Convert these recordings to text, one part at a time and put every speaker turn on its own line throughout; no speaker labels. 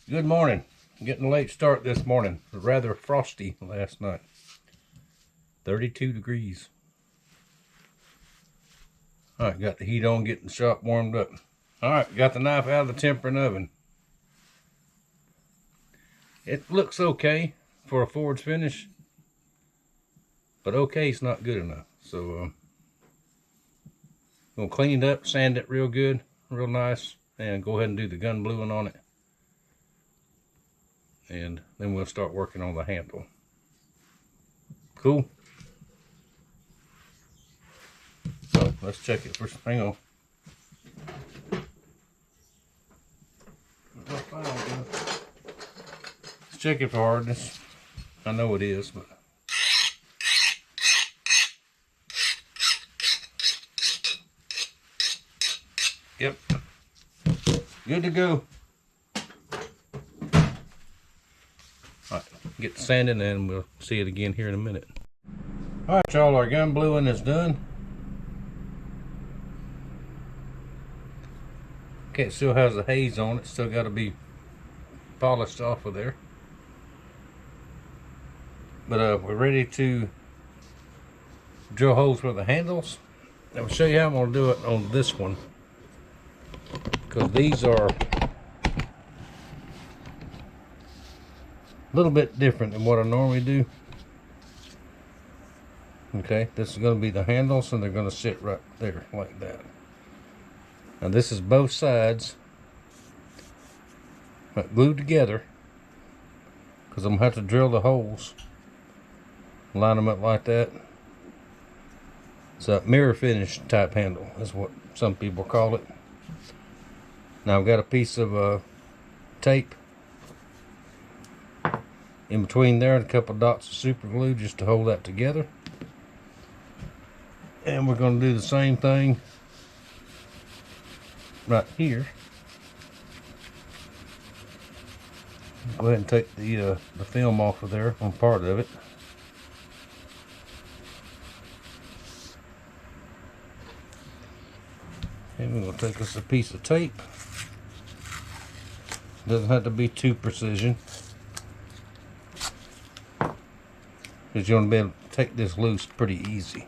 Good morning. Getting a late start this morning. Rather frosty last night. 32 degrees. Alright, got the heat on, getting the shop warmed up. Alright, got the knife out of the tempering oven. It looks okay for a forged finish, but okay is not good enough. So, gonna clean it up, sand it real good, real nice, and go ahead and do the gun bluing on it. And then we'll start working on the handle. Cool. So let's check it first. Hang on. Let's check it for hardness. I know it is, but yep, good to go. All right, get the sanding and we'll see it again here in a minute. All right, y'all, our gun bluing is done. Okay, it still has the haze on it. Still got to be polished off of there. But we're ready to drill holes for the handles. I'll show you how I'm going to do it on this one, because these are a little bit different than what I normally do. Okay, this is going to be the handles, and they're going to sit right there like that. Now this is both sides glued together, because I'm going to have to drill the holes, line them up like that. It's a mirror finish type handle is what some people call it. Now I've got a piece of tape in between there and a couple of dots of super glue just to hold that together. And we're going to do the same thing right here. Go ahead and take the film off of there on part of it. And we're going to take us a piece of tape. Doesn't have to be too precision, because you want to be able to take this loose pretty easy.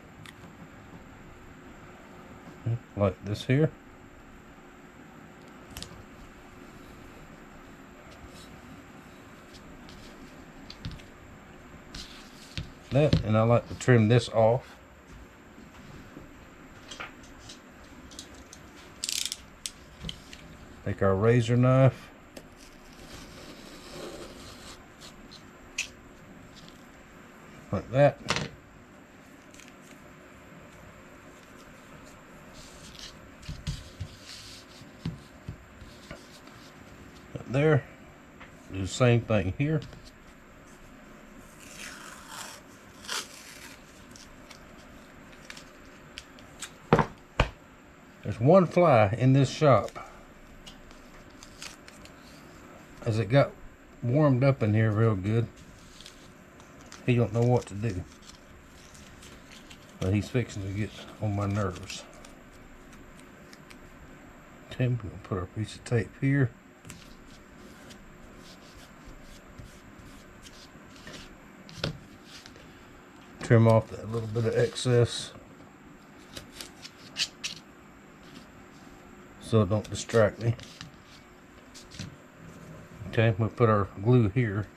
Like this here. That, and I like to trim this off. Take our razor knife, like that. Up there. Do the same thing here. There's one fly in this shop. As it got warmed up in here real good, he don't know what to do. But he's fixing to get on my nerves. Okay, we're going to put our piece of tape here. Trim off that little bit of excess so it don't distract me. Okay, we'll put our glue here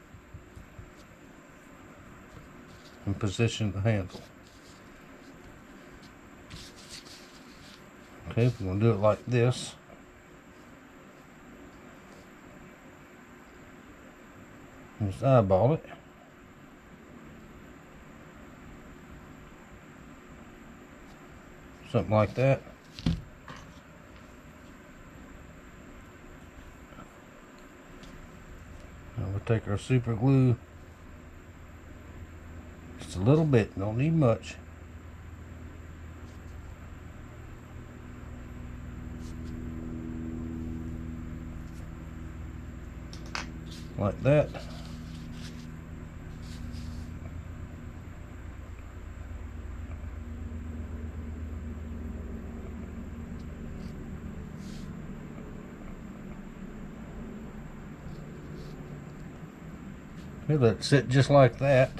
and position the handle. Okay, we're going to do it like this. Just eyeball it. Something like that. Now we'll take our super glue, just a little bit, don't need much. Like that. We let it sit just like that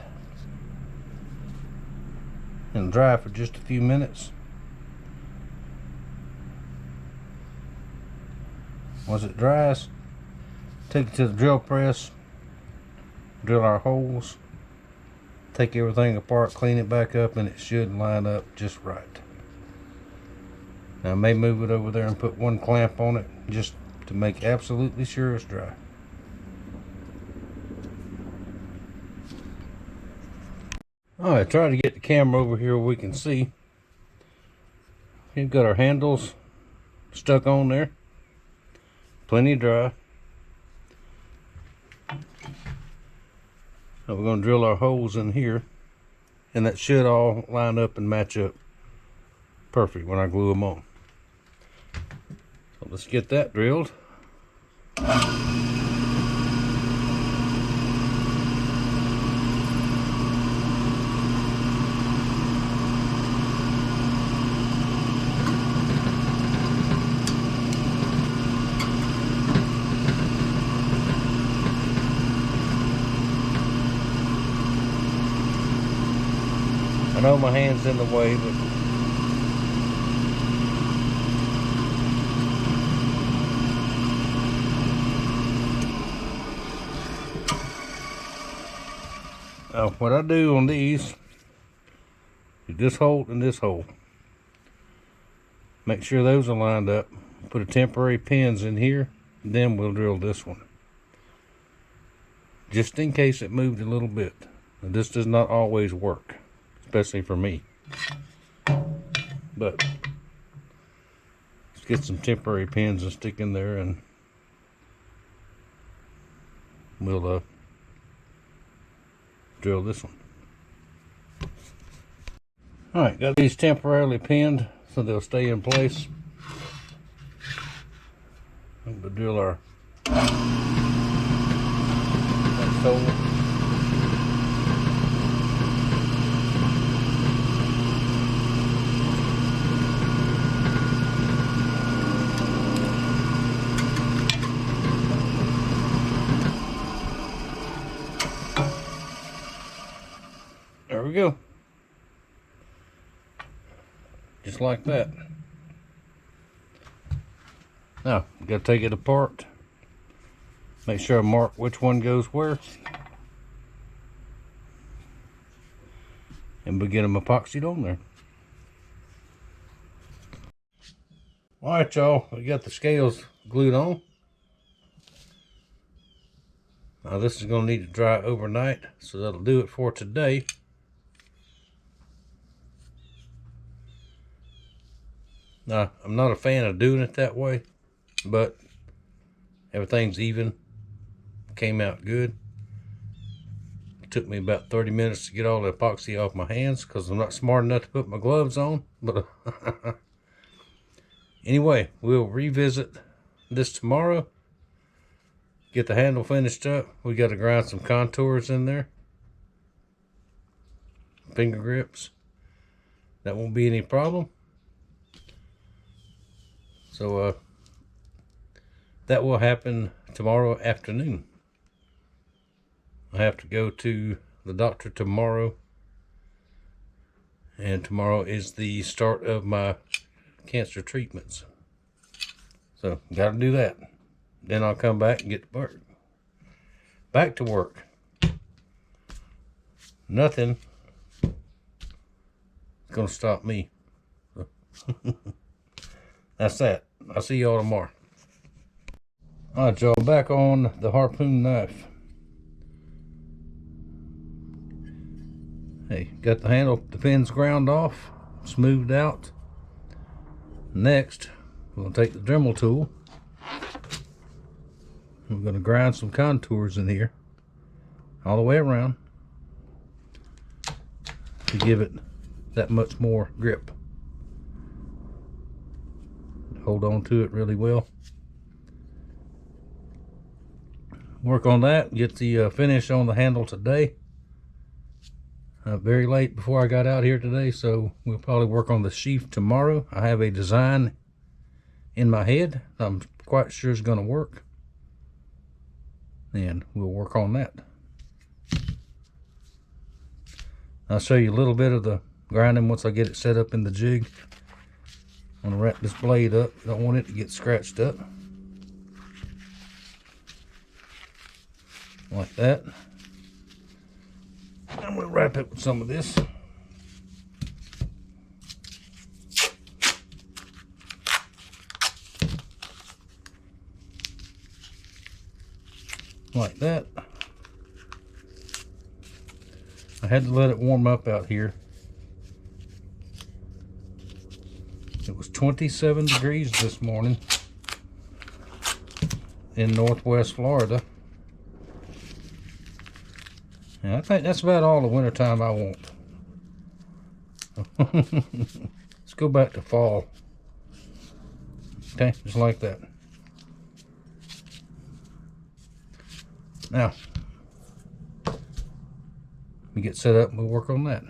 and dry for just a few minutes. Once it dries, take it to the drill press, drill our holes, take everything apart, clean it back up, and it should line up just right. Now I may move it over there and put one clamp on it just to make absolutely sure it's dry. Alright, try to get the camera over here where we can see. We've got our handles stuck on there. Plenty dry. Now we're going to drill our holes in here, and that should all line up and match up perfect when I glue them on. So let's get that drilled. I know my hand's in the way, but now what I do on these is this hole and this hole. Make sure those are lined up. Put a temporary pins in here, then we'll drill this one. Just in case it moved a little bit. Now, this does not always work, especially for me. But let's get some temporary pins and stick in there, and we'll drill this one. Alright, got these temporarily pinned so they'll stay in place. I'm going to drill our next hole. There we go. Just like that. Now, got to take it apart. Make sure I mark which one goes where. And we'll get them epoxied on there. Alright, y'all. We got the scales glued on. Now, this is going to need to dry overnight, so that'll do it for today. Now, I'm not a fan of doing it that way, but everything's even. Came out good. It took me about 30 minutes to get all the epoxy off my hands because I'm not smart enough to put my gloves on. But anyway, we'll revisit this tomorrow. Get the handle finished up. We got to grind some contours in there. Finger grips. That won't be any problem. So that will happen tomorrow afternoon. I have to go to the doctor tomorrow, and tomorrow is the start of my cancer treatments. So got to do that. Then I'll come back and get to work. Back to work. Nothing is gonna stop me. That's that. I'll see y'all tomorrow. Alright, y'all, back on the Harpoon knife. Hey, got the handle, the pins ground off, smoothed out. Next, we're going to take the Dremel tool. We're going to grind some contours in here, all the way around, to give it that much more grip. Hold on to it really well. Work on that, get the finish on the handle today. Very late before I got out here today, so we'll probably work on the sheath tomorrow. I have a design in my head I'm quite sure is going to work, and we'll work on that. I'll show you a little bit of the grinding once I get it set up in the jig. I'm going to wrap this blade up. Don't want it to get scratched up. Like that. And we'll wrap it with some of this. Like that. I had to let it warm up out here. It was 27 degrees this morning in Northwest Florida. And I think that's about all the wintertime I want. Let's go back to fall. Okay, just like that. Now, we get set up and we'll work on that.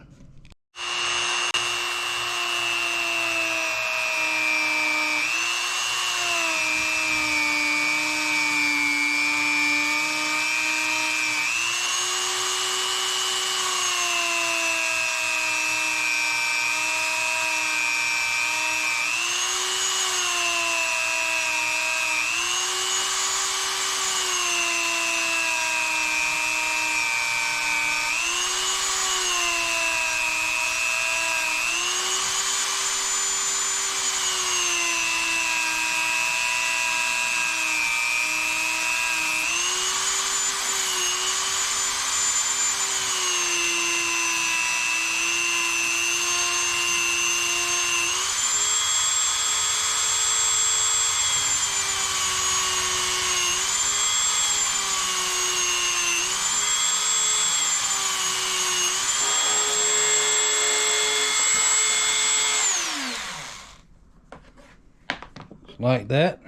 Like that.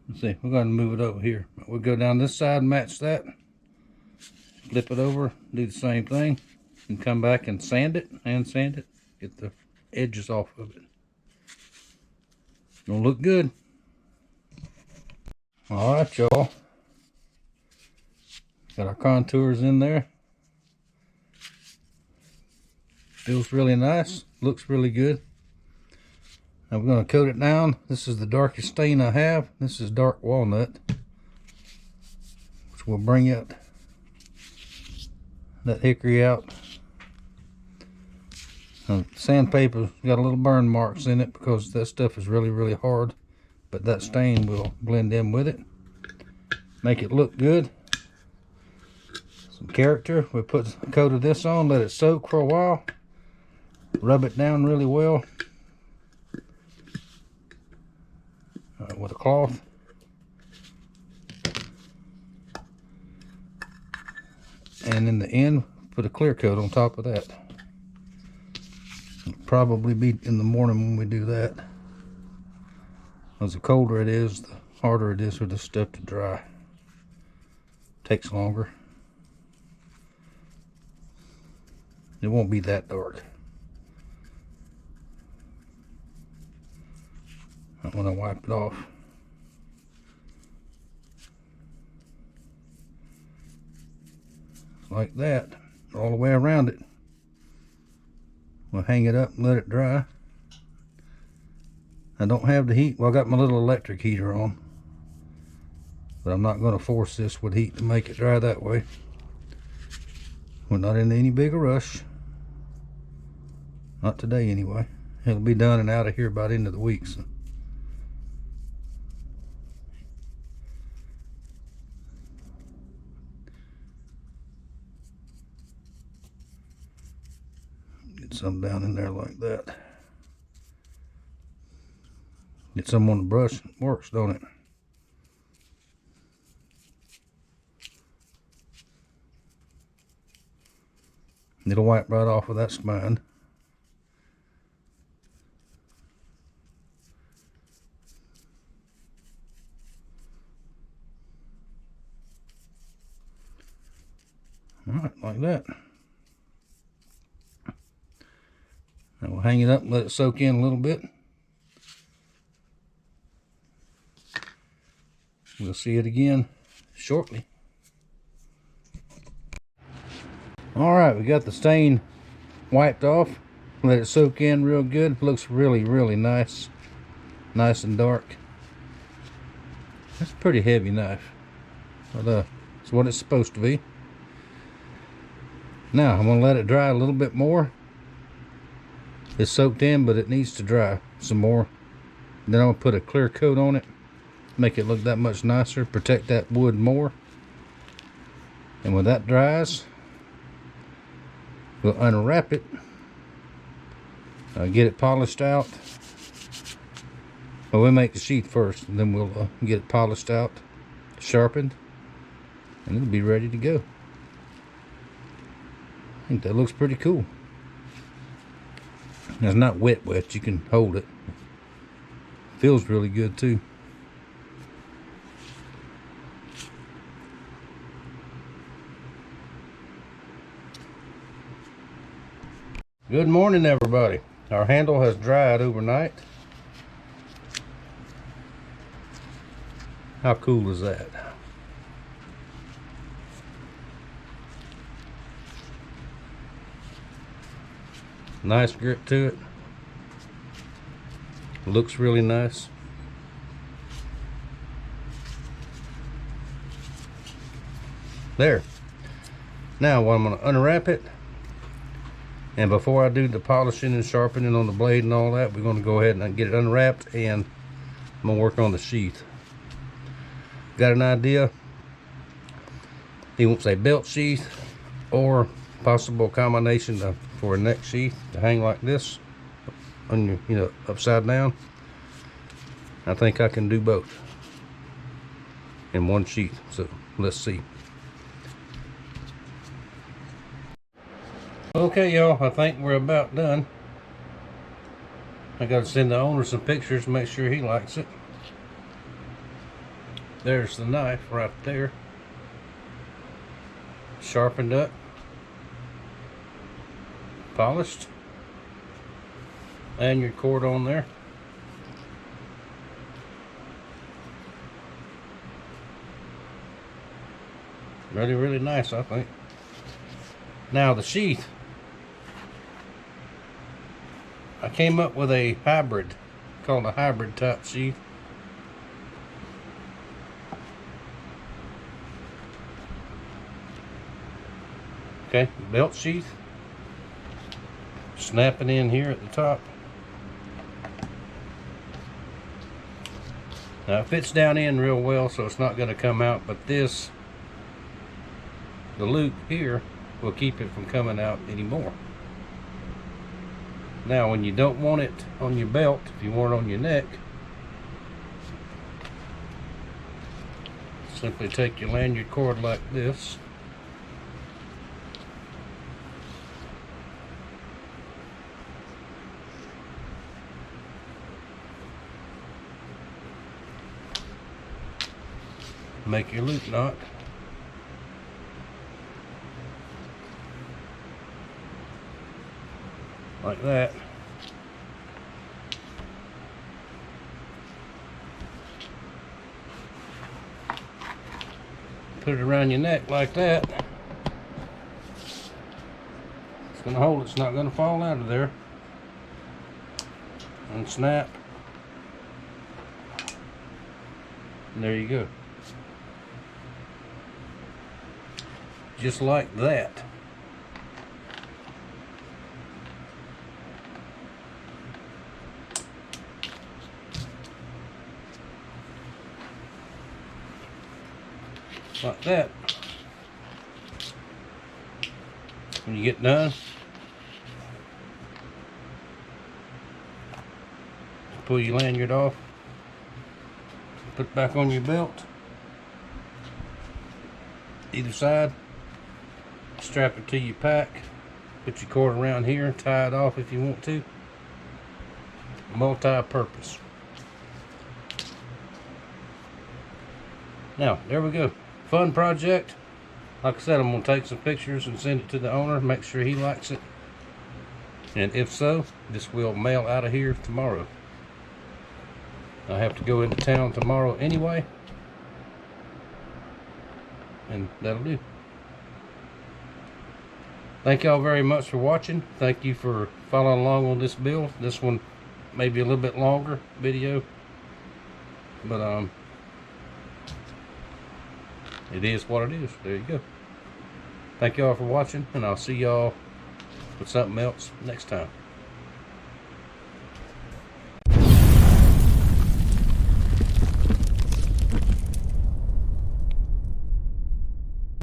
Let's see, we're going to move it over here. We'll go down this side and match that. Flip it over, do the same thing, and come back and sand it, get the edges off of it. Gonna look good. All right, y'all. Got our contours in there. Feels really nice. Looks really good. Now we're going to coat it down. This is the darkest stain I have. This is dark walnut, which will bring out that hickory out. Sandpaper got a little burn marks in it because that stuff is really, really hard. But that stain will blend in with it. Make it look good. Some character. We put a coat of this on, let it soak for a while, rub it down really well with a cloth, and in the end put a clear coat on top of that. It'll probably be in the morning when we do that, because the colder it is, the harder it is for this stuff to dry. Takes longer. It won't be that dark. I'm going to wipe it off. Like that, all the way around it. We'll hang it up and let it dry. I don't have the heat. Well, I got my little electric heater on, but I'm not going to force this with heat to make it dry that way. We're not in any big a rush. Not today anyway. It'll be done and out of here by the end of the week. So. Get some down in there like that. Get some on the brush. It works, don't it? It'll wipe right off of that spine. Alright, like that. Now we'll hang it up and let it soak in a little bit. We'll see it again shortly. Alright, we got the stain wiped off. Let it soak in real good. Looks really, really nice. Nice and dark. That's a pretty heavy knife. But it's what it's supposed to be. Now, I'm going to let it dry a little bit more. It's soaked in, but it needs to dry some more. Then I'm going to put a clear coat on it. Make it look that much nicer. Protect that wood more. And when that dries, we'll unwrap it. Get it polished out. Well, we'll make the sheath first, and then we'll get it polished out, sharpened, and it'll be ready to go. I think that looks pretty cool. It's not wet, you can hold it. Feels really good too. Good morning, everybody. Our handle has dried overnight. How cool is that? Nice grip to it. Looks really nice. There. Now I'm going to unwrap it. And before I do the polishing and sharpening on the blade and all that, we're going to go ahead and get it unwrapped, and I'm going to work on the sheath. Got an idea? He wants a belt sheath or possible combination for a neck sheath to hang like this on your, upside down. I think I can do both in one sheath. So let's see. Okay, y'all, I think we're about done. I got to send the owner some pictures to make sure he likes it. There's the knife right there. Sharpened up. Polished. And your cord on there. Really, really nice, I think. Now the sheath. I came up with a hybrid, called a hybrid type sheath. Okay, belt sheath. Snapping in here at the top. Now it fits down in real well, so it's not going to come out, but this, the loop here, will keep it from coming out anymore. Now when you don't want it on your belt, if you want it on your neck, simply take your lanyard cord like this. Make your loop knot. Like that. Put it around your neck like that. It's going to hold it. It's not going to fall out of there. And snap. And there you go. Just like that. Like that. When you get done, pull your lanyard off, put it back on your belt, either side, strap it to your pack, put your cord around here, tie it off if you want to. Multi-purpose. Now, there we go. Fun project. Like I said, I'm going to take some pictures and send it to the owner, make sure he likes it. And if so, this will mail out of here tomorrow. I have to go into town tomorrow anyway. and that'll do. Thank y'all very much for watching. Thank you for following along on this build. This one may be a little bit longer video, but it is what it is. There you go. Thank y'all for watching, and I'll see y'all with something else next time.